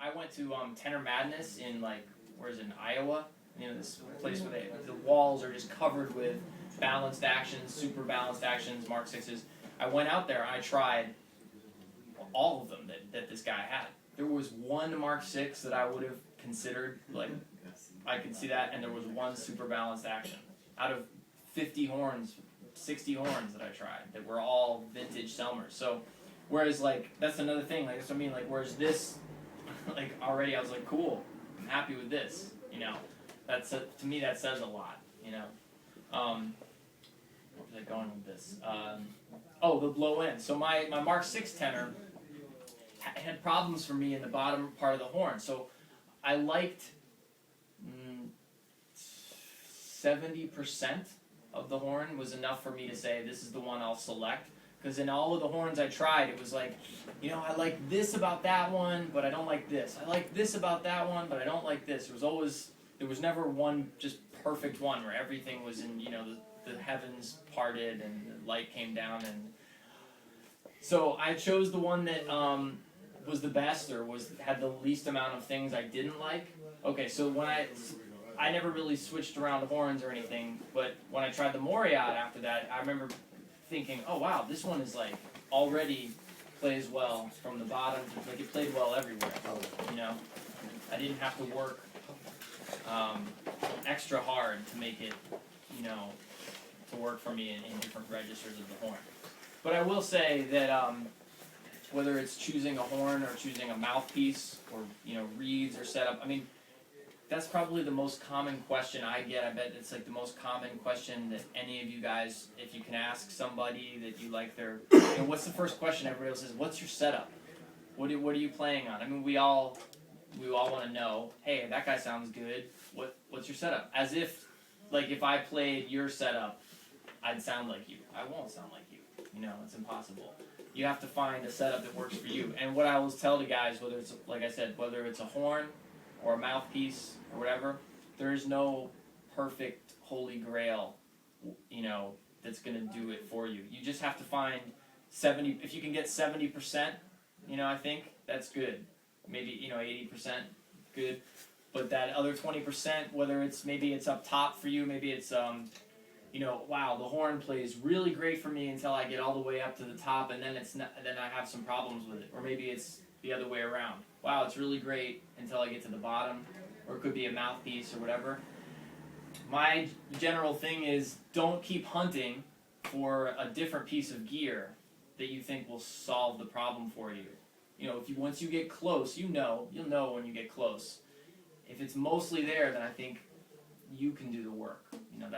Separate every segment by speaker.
Speaker 1: I went to Tenor Madness in like where's it, in Iowa? You know, this place where the walls are just covered with balanced actions, super balanced actions, Mark Sixes. I went out there and I tried all of them that this guy had. There was one Mark Six that I would have considered, like, I could see that, and there was one super balanced action. Out of 50 horns, 60 horns that I tried, that were all vintage Selmers. So, whereas, like, that's another thing, like, so I mean, like, whereas this, like, already I was like, cool, I'm happy with this, you know. That's, to me, that says a lot, you know. Where was I going with this? Oh, the blow in. So my Mark 6 tenor had problems for me in the bottom part of the horn. So I liked 70% of the horn was enough for me to say this is the one I'll select. Because in all of the horns I tried, it was like, you know, I like this about that one, but I don't like this. I like this about that one, but I don't like this. There was never one just perfect one where everything was in, you know, the heavens parted and the light came down. And so I chose the one that was the best, or had the least amount of things I didn't like. Okay, so when I never really switched around the horns or anything, but when I tried the Moriat after that, I remember thinking, oh wow, this one is like already plays well from the bottom, like it played well everywhere, you know? I didn't have to work extra hard to make it, you know, to work for me in different registers of the horn. But I will say that whether it's choosing a horn or choosing a mouthpiece or, you know, reeds or setup, I mean, that's probably the most common question I get. I bet it's like the most common question that any of you guys, if you can ask somebody that you like their, you know, what's the first question everybody else says? What's your setup? What are you playing on? I mean, we all want to know. Hey, that guy sounds good. What's your setup? As if, like, if I played your setup, I'd sound like you. I won't sound like you. You know, it's impossible. You have to find a setup that works for you. And what I always tell the guys, whether it's, like I said, whether it's a horn or a mouthpiece or whatever, there is no perfect holy grail, you know, that's going to do it for you. You just have to find 70, if you can get 70%, you know, I think that's good. Maybe, you know, 80%, good. But that other 20%, whether it's, maybe it's up top for you, maybe it's, you know, wow, the horn plays really great for me until I get all the way up to the top, and then then I have some problems with it. Or maybe it's the other way around. Wow, it's really great until I get to the bottom, or it could be a mouthpiece or whatever. My general thing is, don't keep hunting for a different piece of gear that you think will solve the problem for you. You know, once you get close, you'll know when you get close. If it's mostly there, then I think you can do the work. You know,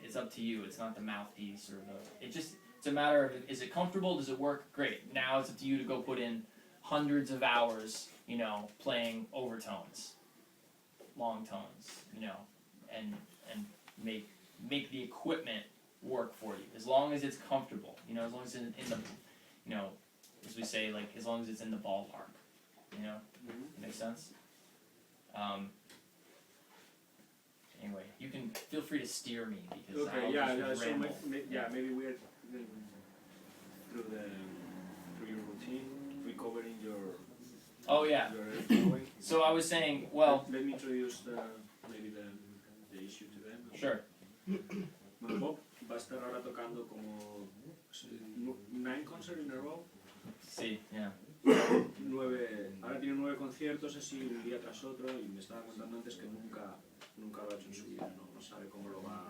Speaker 1: it's up to you. It's not the mouthpiece or it's a matter of, is it comfortable? Does it work? Great. Now it's up to you to go put in hundreds of hours, you know, playing overtones, long tones, you know, and make the equipment work for you. As long as it's comfortable, you know, as long as it's in the, you know, as we say, like, as long as it's in the ballpark, you know. Makes sense? Anyway, you can feel free to steer me because I'll just ramble.
Speaker 2: Maybe we're through your routine, recovering your.
Speaker 1: Oh yeah.
Speaker 2: Your
Speaker 1: so I was saying, well.
Speaker 2: Let me introduce maybe the issue to them.
Speaker 1: Sure.
Speaker 2: Bueno, Bob va a estar ahora tocando como 9 concerts in a row.
Speaker 1: Sí, yeah.
Speaker 2: Ahora tiene 9 conciertos así un día tras otro, y me estaba contando antes que nunca lo ha hecho en su vida, no sabe cómo lo va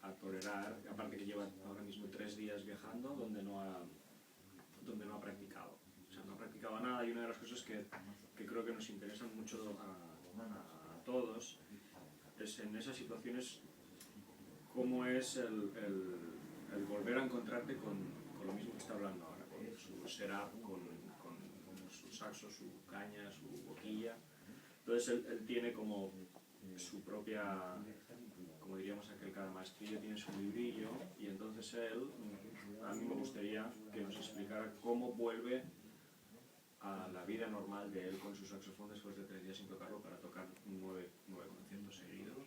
Speaker 2: a tolerar, aparte que lleva ahora mismo 3 días viajando donde no ha practicado, o sea, no ha practicado nada. Y una de las cosas que creo que nos interesan mucho a todos es en esas situaciones cómo es el volver a encontrarte con lo mismo que está hablando ahora, con su setup, con su saxo, su caña, su boquilla. Entonces él tiene como su propia, como diríamos aquel, cada maestrillo tiene su librillo, y entonces a mí me gustaría que nos explicara cómo vuelve a la vida normal de él con su saxofón después de 3 días sin tocarlo para tocar 9 conciertos seguidos.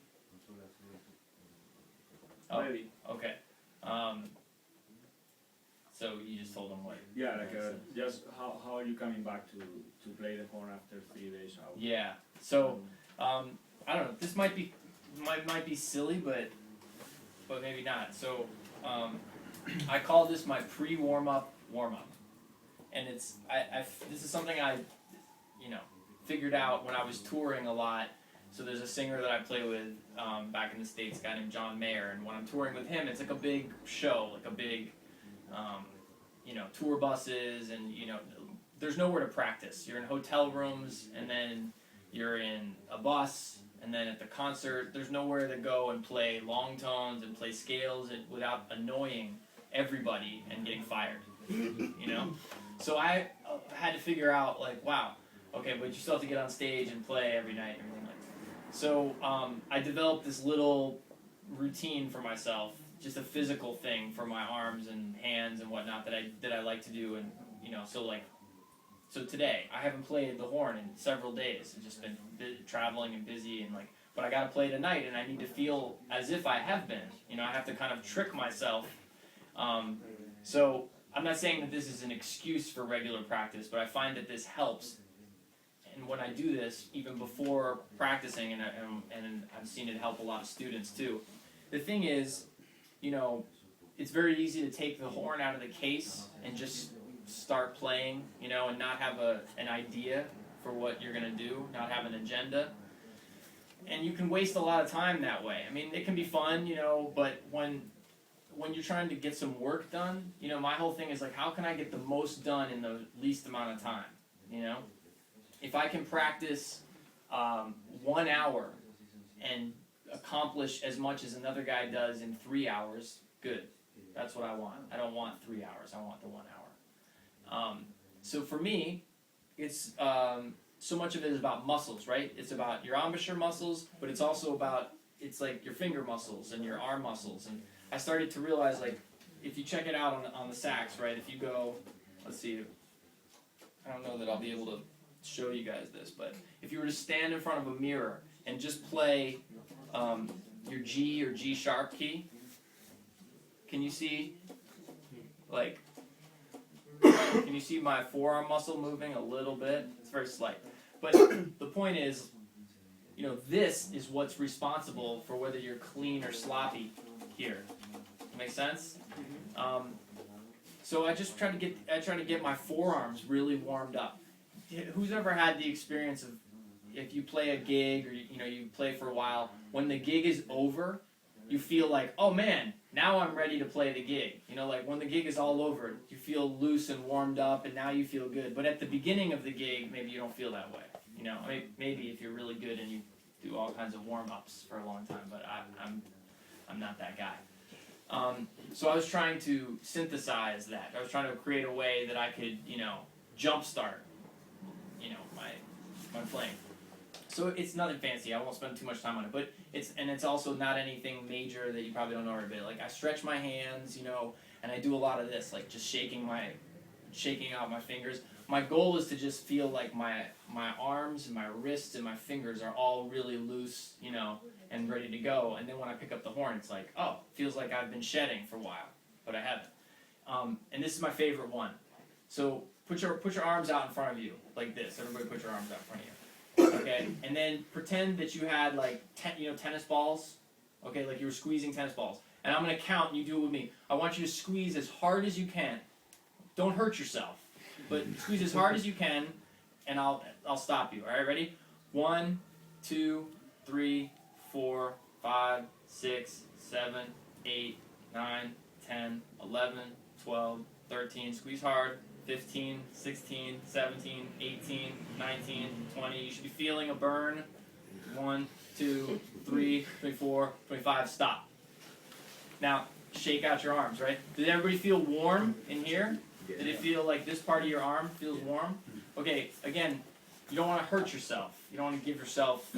Speaker 1: Oh, okay. So you just told them what.
Speaker 2: Yeah, like just how are you coming back to play the horn after 3 days out?
Speaker 1: Yeah. So I don't know. This might be silly, but maybe not. So I call this my pre-warm up, and it's this is something I figured out when I was touring a lot. So there's a singer that I play with back in the States, a guy named John Mayer, and when I'm touring with him, it's like a big show, like a big tour buses, and there's nowhere to practice. You're in hotel rooms, and then you're in a bus, and then at the concert, there's nowhere to go and play long tones and play scales without annoying everybody and getting fired. So I had to figure out, like, wow, okay, but you still have to get on stage and play every night and everything like that. So I developed this little routine for myself, just a physical thing for my arms and hands and whatnot that I like to do, and so today I haven't played the horn in several days. I've just been traveling and busy, and but I got to play tonight, and I need to feel as if I have been. I have to kind of trick myself. So I'm not saying that this is an excuse for regular practice, but I find that this helps. And when I do this, even before practicing, and I've seen it help a lot of students too. The thing is, it's very easy to take the horn out of the case and just start playing, and not have an idea for what you're going to do, not have an agenda. And you can waste a lot of time that way. I mean, it can be fun, but when you're trying to get some work done, my whole thing is like, how can I get the most done in the least amount of time, If I can practice 1 hour and accomplish as much as another guy does in 3 hours, good. That's what I want. I don't want 3 hours. I want the 1 hour. So for me, it's so much of it is about muscles, right? It's about your embouchure muscles, but it's also about, it's like your finger muscles and your arm muscles. And I started to realize, like, if you check it out on the sax, right? If you go, let's see, I don't know that I'll be able to show you guys this, but if you were to stand in front of a mirror and just play your G or G sharp key, can you see, like, can you see my forearm muscle moving a little bit? It's very slight. But the point is, this is what's responsible for whether you're clean or sloppy here. Make sense? So I just try to get my forearms really warmed up. Who's ever had the experience of, if you play a gig or you play for a while, when the gig is over, you feel like, oh man, now I'm ready to play the gig. Like when the gig is all over, you feel loose and warmed up, and now you feel good. But at the beginning of the gig, maybe you don't feel that way. Maybe if you're really good and you do all kinds of warm-ups for a long time, but I'm not that guy. So I was trying to synthesize that. I was trying to create a way that I could, jumpstart, my playing. So it's nothing fancy. I won't spend too much time on it, but it's also not anything major that you probably don't know already. Like I stretch my hands, and I do a lot of this, like just shaking out my fingers. My goal is to just feel like my arms and my wrists and my fingers are all really loose, and ready to go. And then when I pick up the horn, it's like, oh, feels like I've been shedding for a while, but I haven't. And this is my favorite one. So put your arms out in front of you like this. Everybody, put your arms out in front of you. Okay, and then pretend that you had like tennis balls. Okay, like you were squeezing tennis balls. And I'm gonna count, and you do it with me. I want you to squeeze as hard as you can. Don't hurt yourself, but squeeze as hard as you can, and I'll stop you. All right, ready? 1, 2, 3, 4, 5, 6, 7, 8, 9, 10, 11, 12, 13. Squeeze hard. 15, 16, 17, 18, 19, 20. You should be feeling a burn. 1, 2, 3, 24, 25. Stop. Now, shake out your arms, right? Did everybody feel warm in here? Did it feel like this part of your arm feels warm? Okay, again, you don't want to hurt yourself. You don't want to give yourself,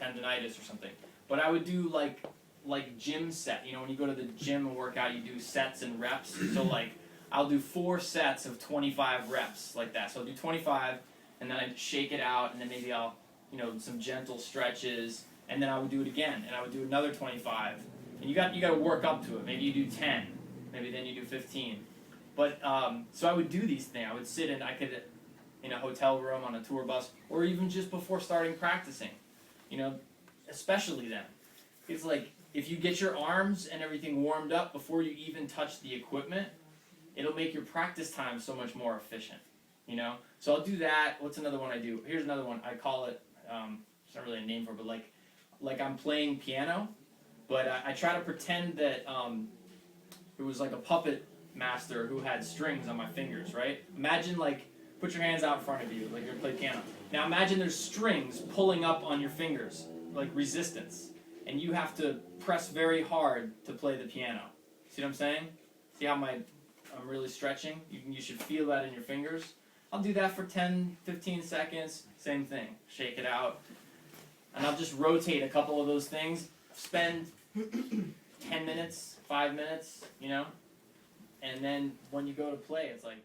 Speaker 1: tendinitis or something. But I would do like gym set. When you go to the gym and work out, you do sets and reps. So I'll do 4 sets of 25 reps like that. So I'll do 25, and then I'd shake it out, and then maybe I'll, some gentle stretches, and then I would do it again, and I would do another 25. And you got to work up to it. Maybe you do 10, maybe then you do 15. But so I would do these things. I would sit in in a hotel room on a tour bus, or even just before starting practicing. Especially then. It's like if you get your arms and everything warmed up before you even touch the equipment, it'll make your practice time so much more efficient. So I'll do that. What's another one I do? Here's another one. I call it. It's not really a name for it, but like I'm playing piano, but I try to pretend that it was like a puppet master who had strings on my fingers, right? Imagine put your hands out in front of you like you're gonna play piano. Now imagine there's strings pulling up on your fingers, like resistance, and you have to press very hard to play the piano. See what I'm saying? See how I'm really stretching? You should feel that in your fingers. I'll do that for 10, 15 seconds, same thing. Shake it out. And I'll just rotate a couple of those things, spend 10 minutes, 5 minutes, and then when you go to play, it's like